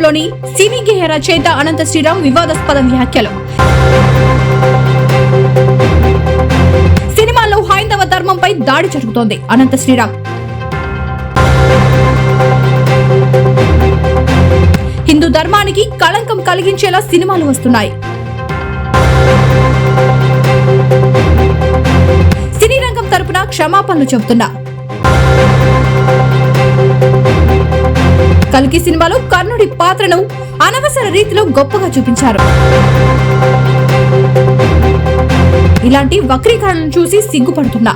చిత్రంలోని సినీ గేయ రచయిత అనంత శ్రీరామ్ వివాదాస్పద వ్యాఖ్యలు. సినిమాలో హైందవ ధర్మంపై దాడి జరుగుతోంది. అనంత శ్రీరామ్ హిందూ ధర్మానికి కళంకం కలిగించేలా సినిమాలు వస్తున్నాయి. సినీ రంగం తరపున క్షమాపణలు చెబుతున్నా. కల్కి సినిమాలో కర్ణుడి పాత్రను అనవసర రీతిలో గొప్పగా చూపించారు. ఇలాంటి వక్రీకరణను చూసి సిగ్గుపడుతున్నా.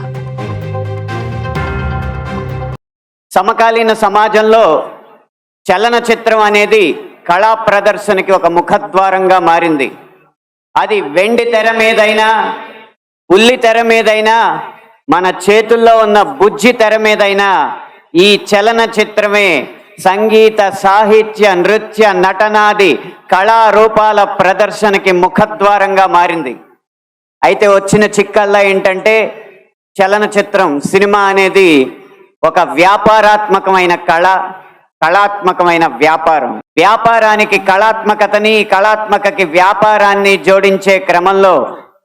సమకాలీన సమాజంలో చలనచిత్రం అనేది కళా ప్రదర్శనకి ఒక ముఖద్వారంగా మారింది. అది వెండి తెర మీదైనా, ఉల్లి తెర మీదైనా, మన చేతుల్లో ఉన్న బుజ్జి తెర మీదైనా ఈ చలనచిత్రమే సంగీత, సాహిత్య, నృత్య, నటనాది కళారూపాల ప్రదర్శనకి ముఖద్వారంగా మారింది. అయితే వచ్చిన చిక్కల్లా ఏంటంటే చలనచిత్రం, సినిమా అనేది ఒక వ్యాపారాత్మకమైన కళాత్మకమైన వ్యాపారం. వ్యాపారానికి కళాత్మకతని, కళాత్మకకి వ్యాపారాన్ని జోడించే క్రమంలో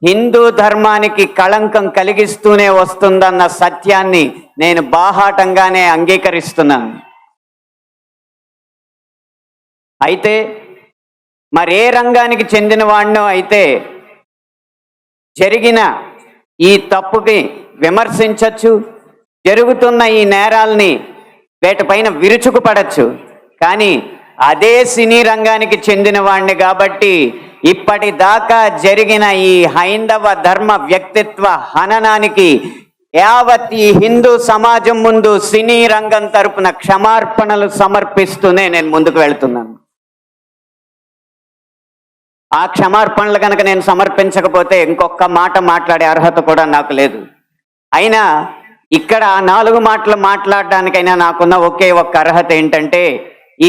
హిందూ ధర్మానికి కళంకం కలిగిస్తూనే వస్తుందన్న సత్యాన్ని నేను బాహాటంగానే అంగీకరిస్తున్నాను. అయితే మరే రంగానికి చెందిన వాడినో అయితే జరిగిన ఈ తప్పుకి విమర్శించవచ్చు, జరుగుతున్న ఈ నేరాల్ని వేటిపైన విరుచుకుపడచ్చు. కానీ అదే సినీ రంగానికి చెందిన వాడిని కాబట్టి ఇప్పటిదాకా జరిగిన ఈ హైందవ ధర్మ వ్యక్తిత్వ హననానికి యావత్ ఈ హిందూ సమాజం ముందు సినీ రంగం తరపున క్షమార్పణలు సమర్పిస్తూనే నేను ముందుకు వెళ్తున్నాను. ఆ క్షమార్పణలు కనుక నేను సమర్పించకపోతే ఇంకొక మాట మాట్లాడే అర్హత కూడా నాకు లేదు. అయినా ఇక్కడ ఆ 4 మాటలు మాట్లాడడానికైనా నాకున్న ఒకే ఒక్క అర్హత ఏంటంటే,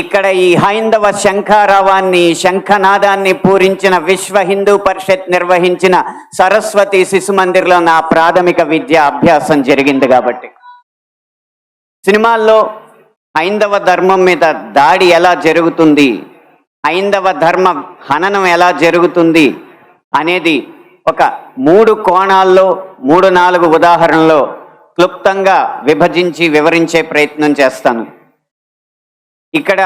ఇక్కడ ఈ హైందవ శంఖారావాన్ని, శంఖనాదాన్ని పూరించిన విశ్వ హిందూ పరిషత్ నిర్వహించిన సరస్వతి శిశు మందిర్లో నా ప్రాథమిక విద్య అభ్యాసం జరిగింది. కాబట్టి సినిమాల్లో హైందవ ధర్మం మీద దాడి ఎలా జరుగుతుంది, హైందవ ధర్మ హననం ఎలా జరుగుతుంది అనేది ఒక 3 కోణాల్లో 3-4 ఉదాహరణలో క్లుప్తంగా విభజించి వివరించే ప్రయత్నం చేస్తాను. ఇక్కడ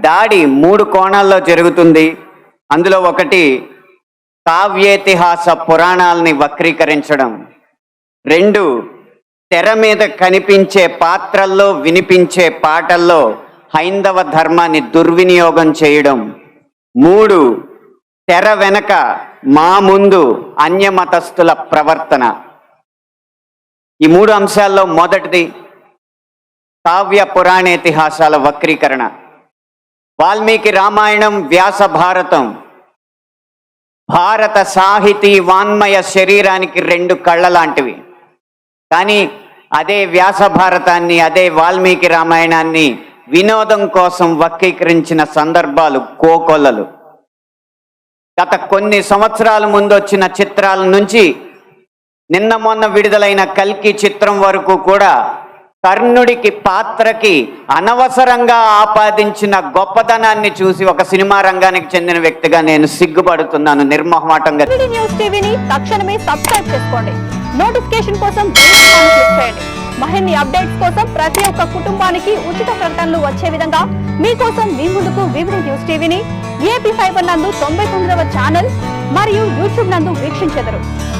దాడి 3 కోణాల్లో జరుగుతుంది. అందులో ఒకటి కావ్యేతిహాస పురాణాలని వక్రీకరించడం, 2 తెర మీద కనిపించే పాత్రల్లో వినిపించే పాటల్లో హైందవ ధర్మాన్ని దుర్వినియోగం చేయడం, 3 తెర వెనక మా ముందు అన్యమతస్థుల ప్రవర్తన. ఈ 3 అంశాల్లో మొదటిది కావ్య పురాణేతిహాసాల వక్రీకరణ. వాల్మీకి రామాయణం, వ్యాస భారతం భారత సాహితీ వాన్మయ శరీరానికి 2 కళ్ళ లాంటివి. కానీ అదే వ్యాస భారతాన్ని, అదే వాల్మీకి రామాయణాన్ని వినోదం కోసం వక్రీకరించిన సందర్భాలు కోకొల్లలు. గత కొన్ని సంవత్సరాల ముందు వచ్చిన చిత్రాల నుంచి నిన్న మొన్న విడుదలైన కల్కి చిత్రం వరకు కూడా కర్ణుడికి పాత్రకి అనవసరంగా ఆపాదించిన గొప్పతనాన్ని చూసి ఒక సినిమా రంగానికి చెందిన వ్యక్తిగా నేను సిగ్గుపడుతున్నాను నిర్మోహమాటంగా. న్యూస్ టీవీని తక్షణమే సబ్స్క్రైబ్ చేసుకోండి. నోటిఫికేషన్ కోసం బెల్ ఐకాన్ క్లిక్ చేయండి. మరిన్ని అప్డేట్స్ కోసం ప్రతి ఒక్క కుటుంబానికి ఉచిత ప్రకటనలు వచ్చే విధంగా మీకోసం మీ ముందుకు వివిడి న్యూస్ టీవీని ఏపీ ఫైబర్ నందు 99వ ఛానల్ మరియు యూట్యూబ్ నందు వీక్షించెదరు.